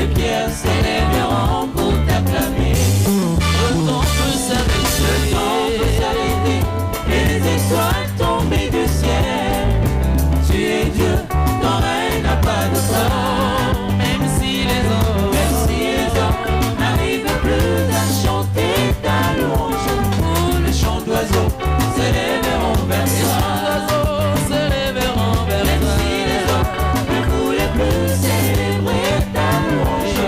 les pierres s'élèveront pour t'acclamer. Le temple s'arrêter et les étoiles tomber du ciel. Tu es Dieu, ton règne n'a pas de fin. Même si les hommes n'arrivent plus à chanter ta louange, les chants d'oiseaux s'élèveront vers toi. Même si les hommes ne voulaient plus célébrer ta louange,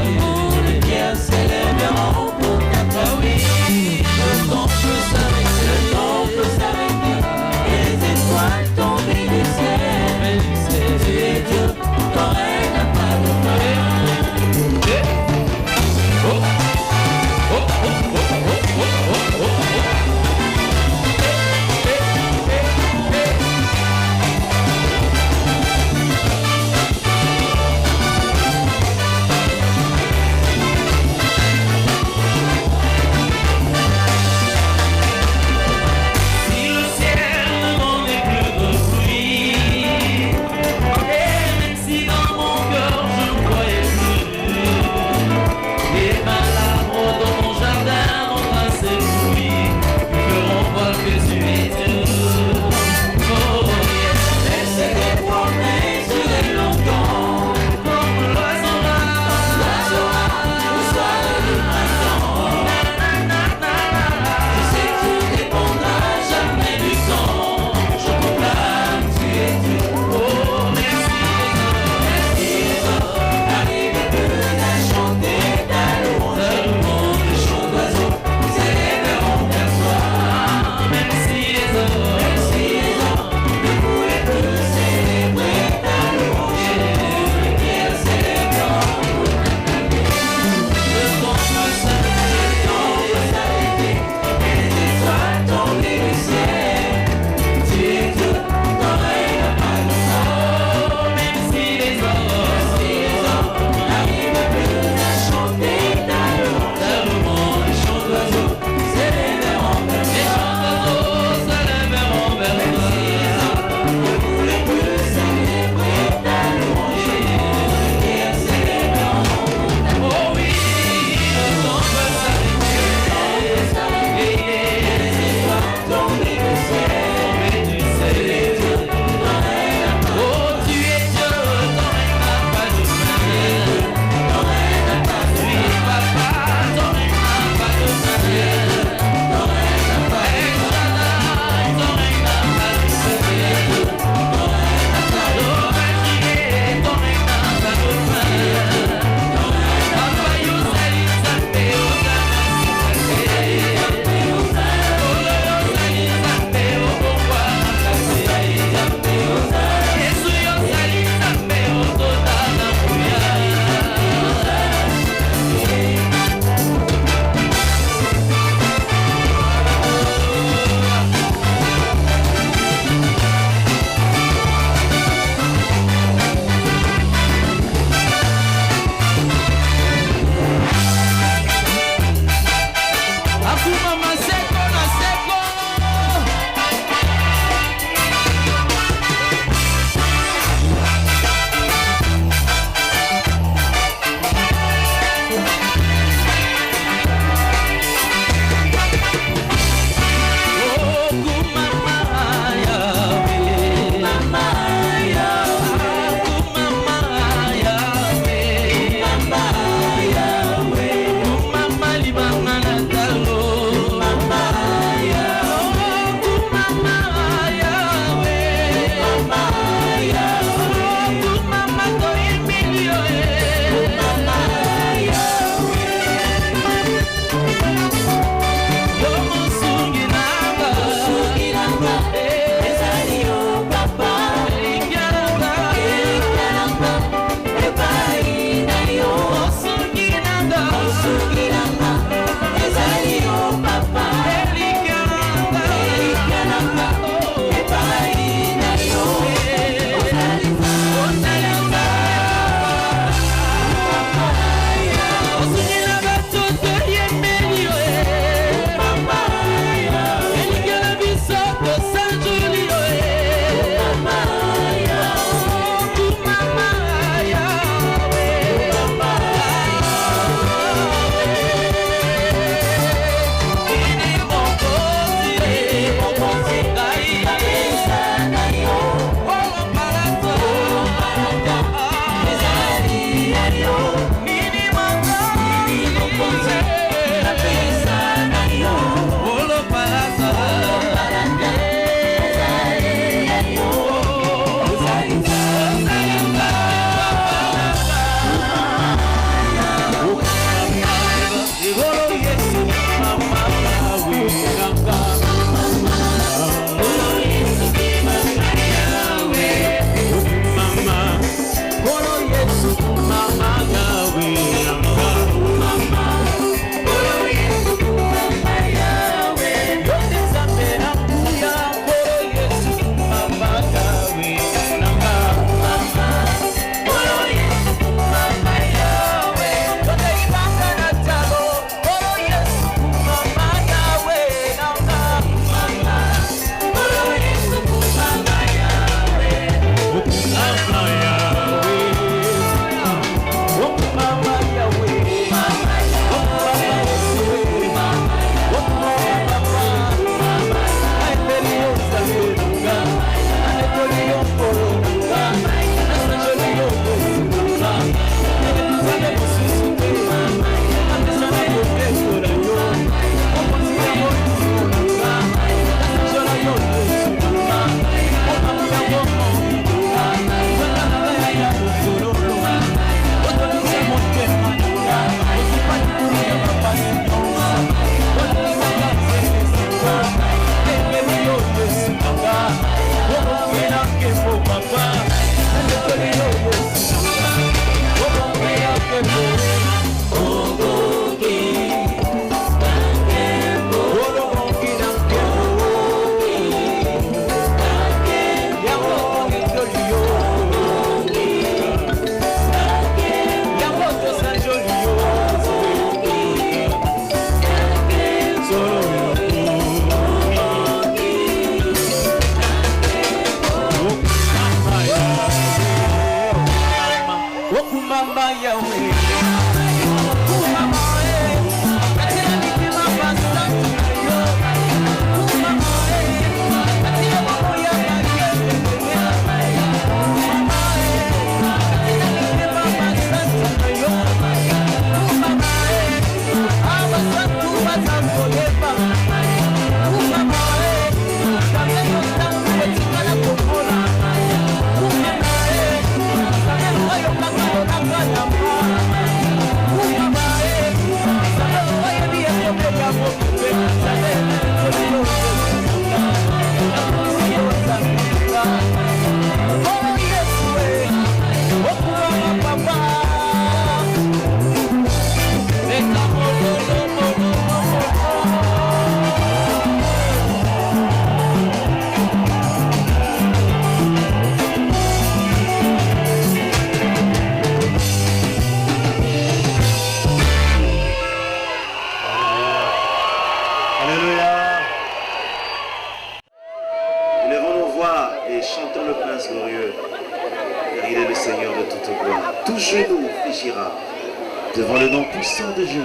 devant le nom puissant de Dieu.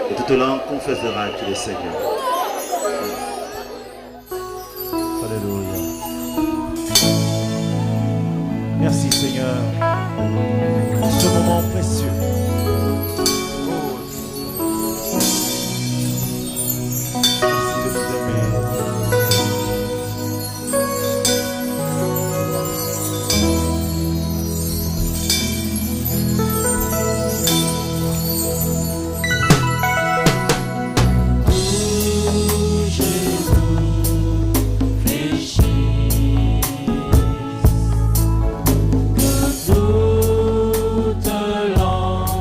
Et toute langue confessera qu'il est Seigneur. Alléluia. Merci Seigneur pour ce moment précieux. Toute langue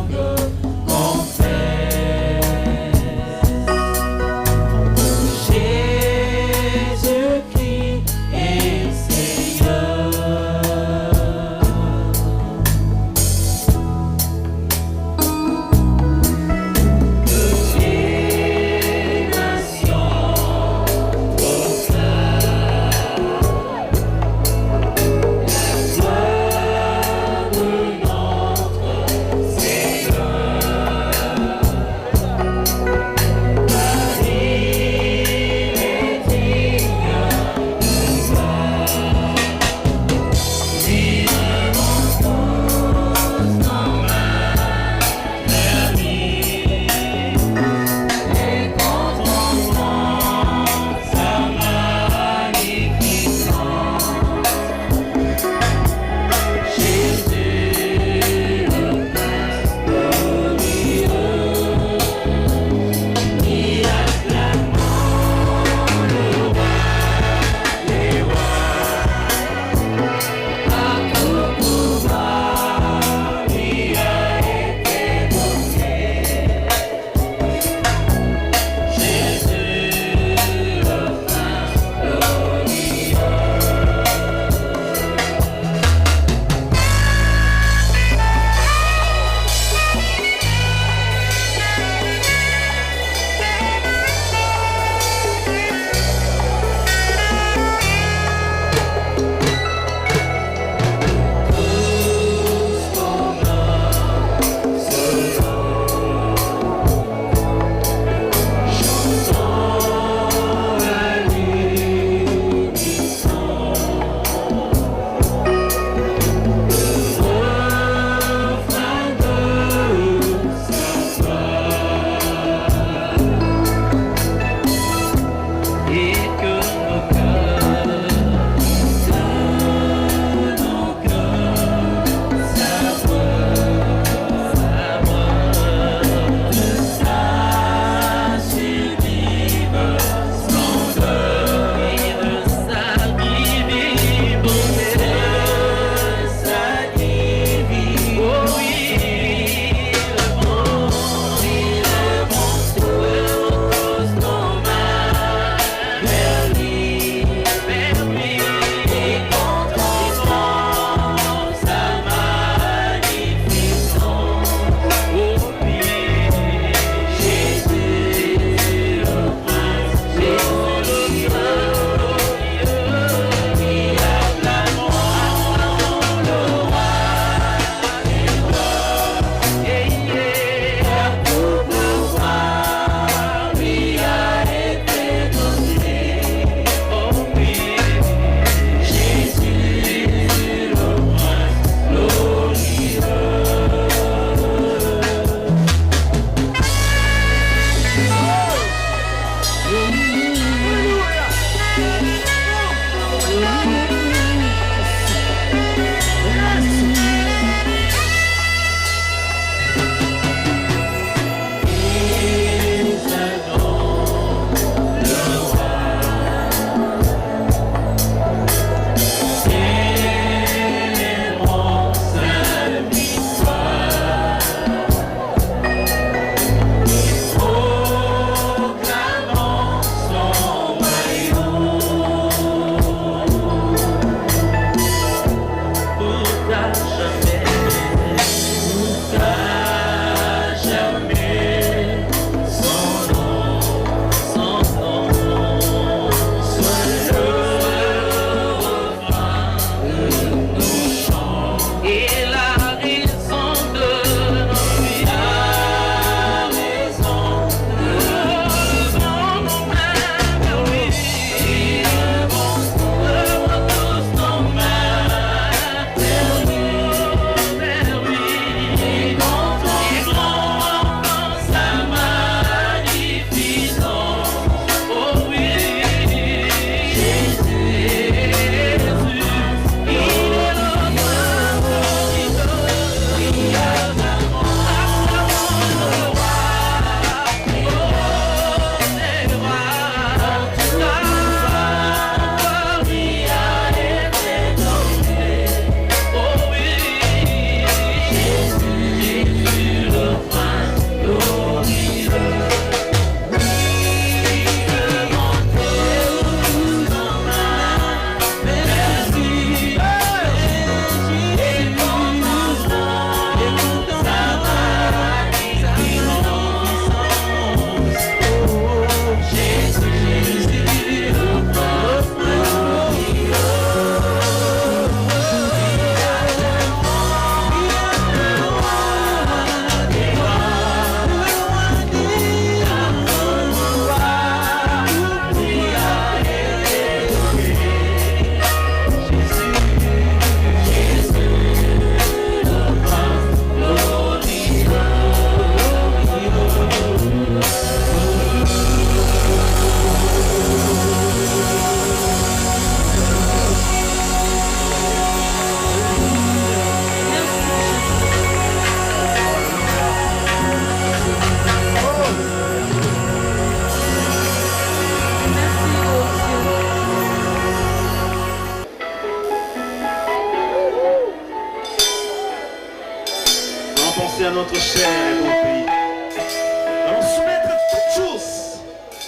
cher et beau pays. Nous allons soumettre toutes choses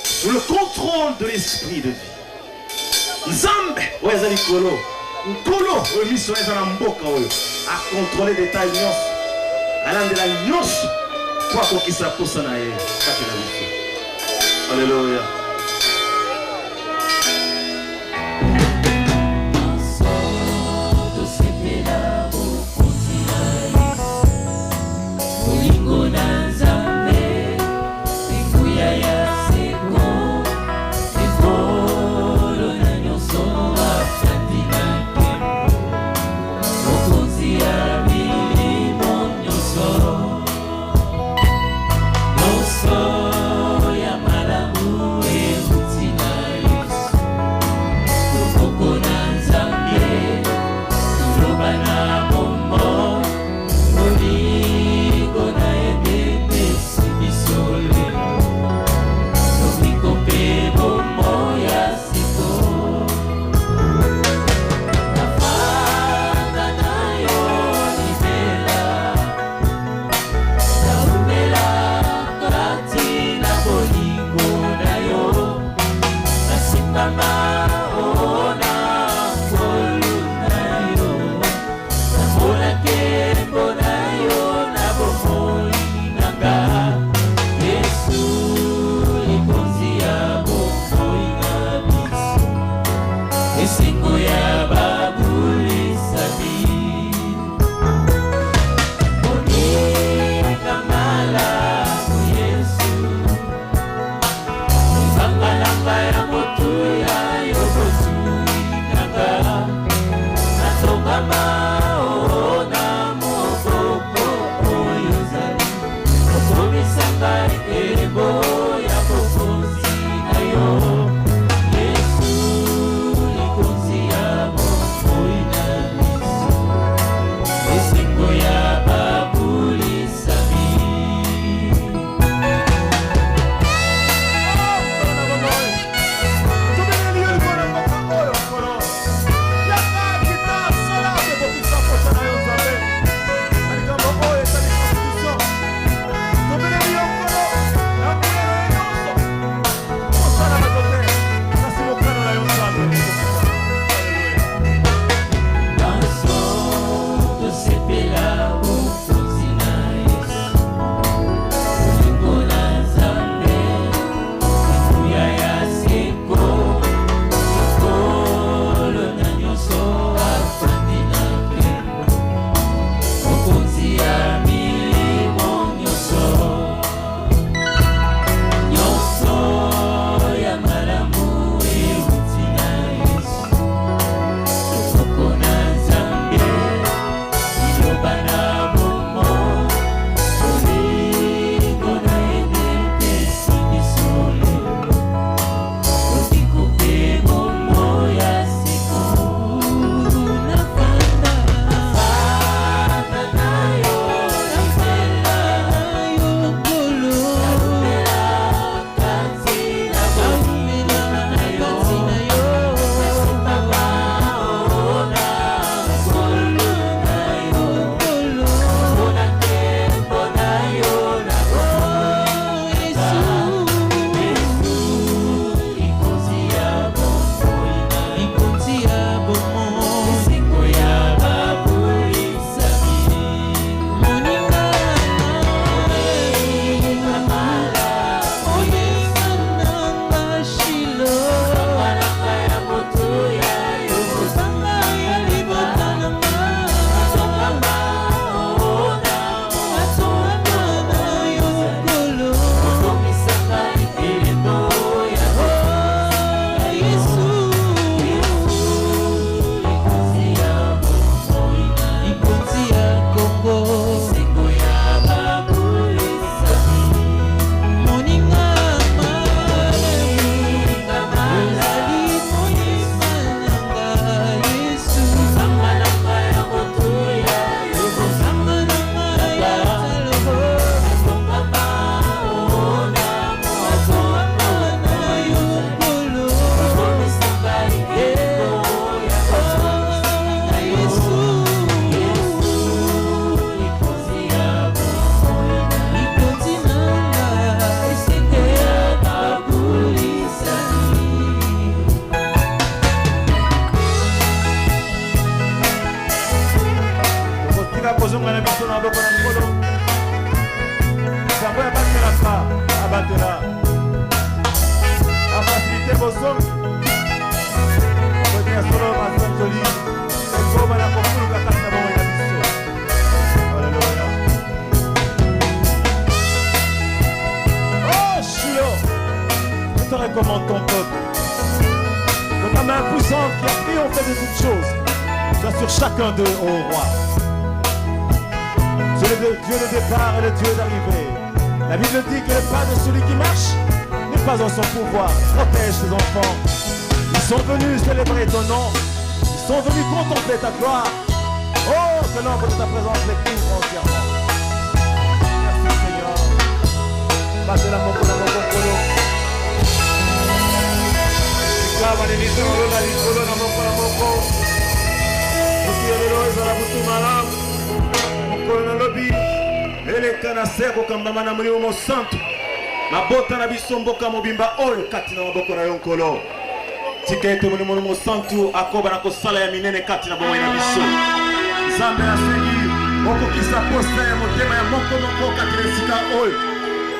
sous le contrôle de l'esprit de Dieu. Nzambe oyo ezali kolo nkolo oyo miso eza na mboka oyo akontrole détail nyonso alandela nyonso po akokisa posa na ye kati na biso. Alleluya. là. La facilité vos songs. Venir solo ma sonne jolie. Et comme la conclue la carte d'abord et la mission. Alléluia. Oh, Chilo, je te recommande ton peuple. De ta main puissante qui a triomphé de toutes choses. Sois sur chacun d'eux, ô roi. Tu es le Dieu de départ et le Dieu d'arrivée. La Bible dit que le pas de celui qui marche n'est pas en son pouvoir. Protège tes enfants. Ils sont venus célébrer ton nom. Ils sont venus contempler ta gloire. Oh, que l'ombre de ta présence les couvre entièrement. Merci Seigneur. Battez la moko na moko kolo. Ikaba ni miso na likolo na moko na moko. Ukielelo ezala butu malamu. Mokolo na lobi. Eleka na seko kambama na mulimo mosantu. Mabota na biso mboka mobimba oyo kati na maboko na yo nkolo. Tika ete mulimo mosantu akoba na kosala ya minene kati na bomoi na biso. Nzambe asengi okokisa posta ya motema ya moko kati na esika oyo.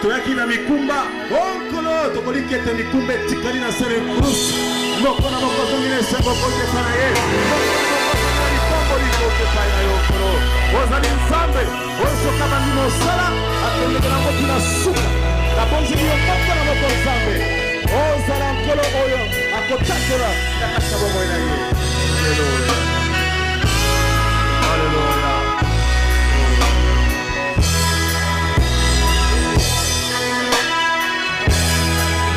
Toyaki na mikumba onkolo tokoliki ete mikumba etikali na sele krusu. Moko na moko zongi na esengo kokepa na ye. Ozali nzambe oyosoka bandi mosala akendeke nango tina suka kabonzeli yo moko na moko nzambe ozala nkolo oyo akotatola na kati na bomoi na ye. Alleluya. Alleluya.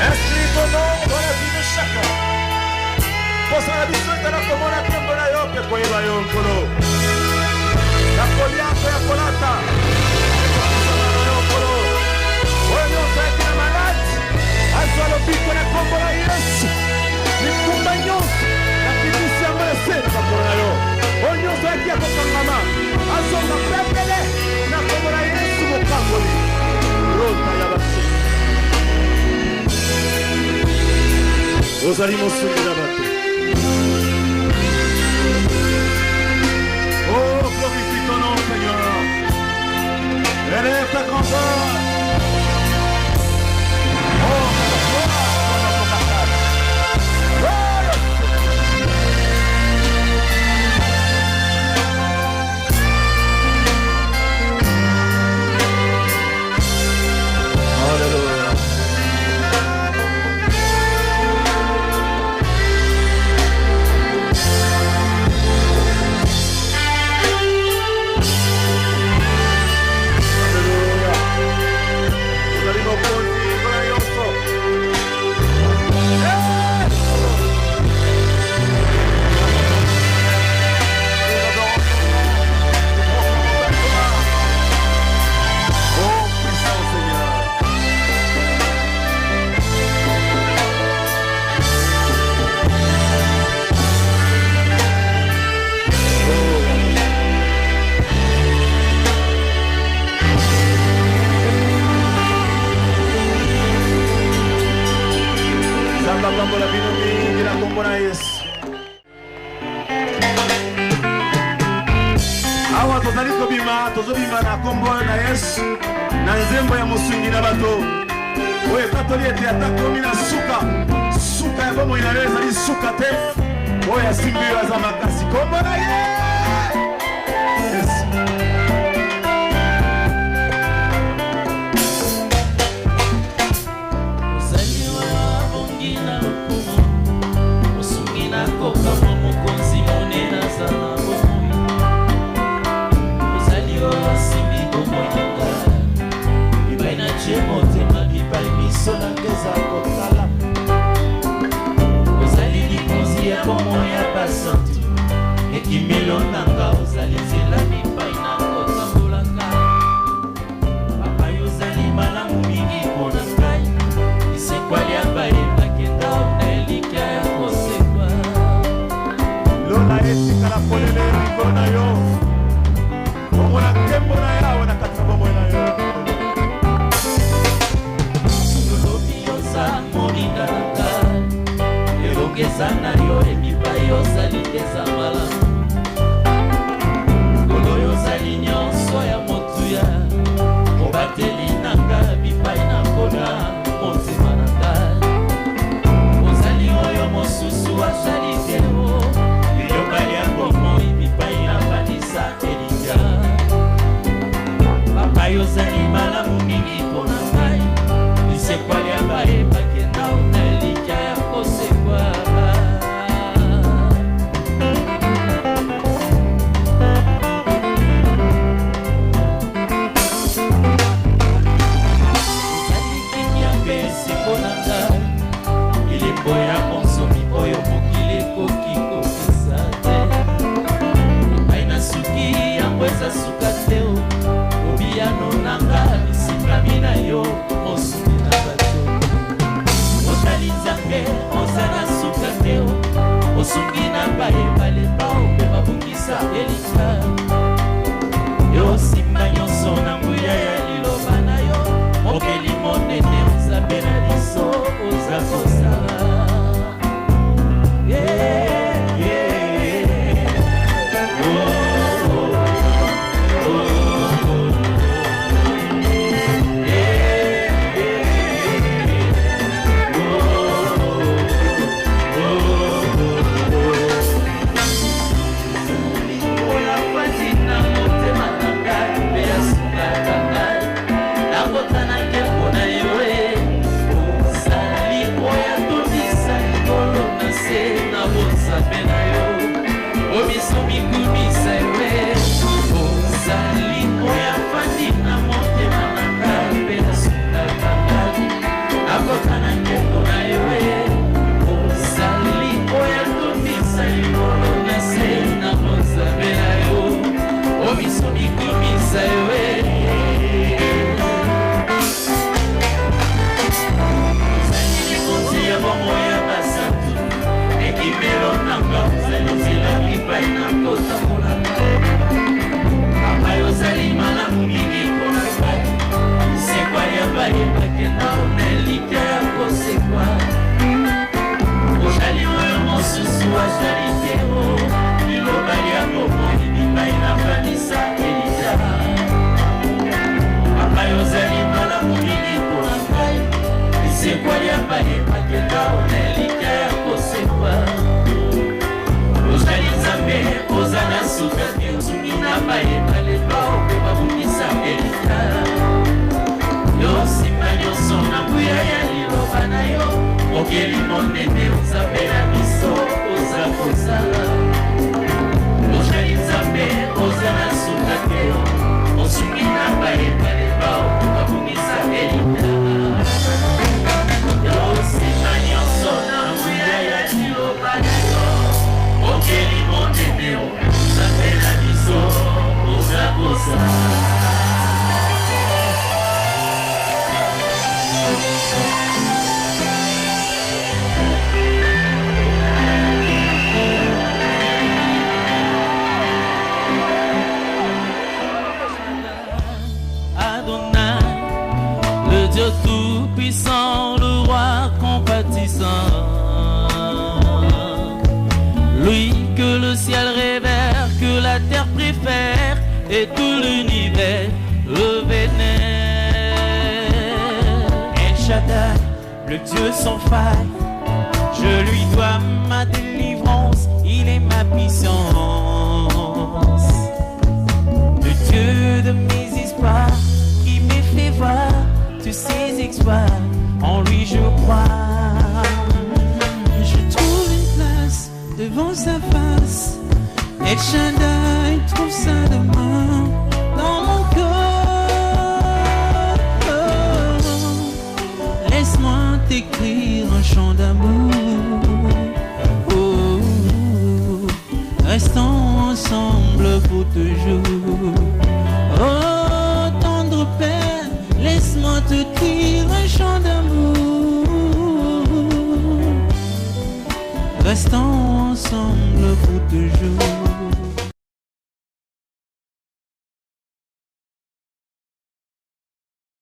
Inscris ton nom dans la vie de chacun. Posala biso etala komona nkombo na yo mpe koyeba yo nkolo. La poliako ya kolata. Oyo nyonso ayaki na maladi azwa lobiko na nkombo na Yesu. Mikumba nyonso nakitisi yango ese na makolo na yo. Oyo nyonso ayaki ya kokangama azonga pepele na nkombo na Yesu mokangoli. Rota ya bato. Ozali mosungi na bato. Oh, glorifie ton nom, Seigneur. Élève ta grandeur. Oh, ta gloire sur notre partage. Alléluia. Awa tozali kobima tozobima na kombo na Yesu na nzembo ya mosungi na bato oyo ekatoli ete atakomi na suka ya bomoi na yo ezali suka te oyo asimbi yo aza makasi kombo na ye Yesu. Obateli nanga bipai na kona malamu mingi mpona ngai lisekwali ya bayebaki nao na elika ya kosekwa zalikimia mpesi mpona ngai ilimbo ya konsomi oyo mokili ekoki kokisa te epai na suki yango eza suka te obiyano nanga bisikami na yo mosuni na bato otali nzambe ozala suka te osungi na bayebale bao mpe babungisa elika yo nsima nyonso na nguya ya liloba na yo mokeli monene nzambe na biso oza kosala mokeli monene nzambe na biso oza kosala ozali nzambe oza na suka te osungi na bayebale bao babungisa elika yo nsima nyonso na nguya ya liloba na yo mokeli monene nzambe na biso oza kosala. Dieu tout-puissant, le roi compatissant, lui que le ciel révère, que la terre préfère, et tout l'univers le vénère. El Shaddai, le Dieu sans faille, je lui dois ma délivrance, il est ma puissance. Le Dieu de mes espoirs, qui me fait voir tous ses exploits, en lui je crois. Je trouve une place devant sa face, El Shaddai trouve sa demeure dans mon cœur. Laisse-moi t'écrire un chant d'amour. Oh, restons ensemble pour toujours. Oh, tendre Père, laisse-moi te dire un chant d'amour. Restons ensemble pour toujours.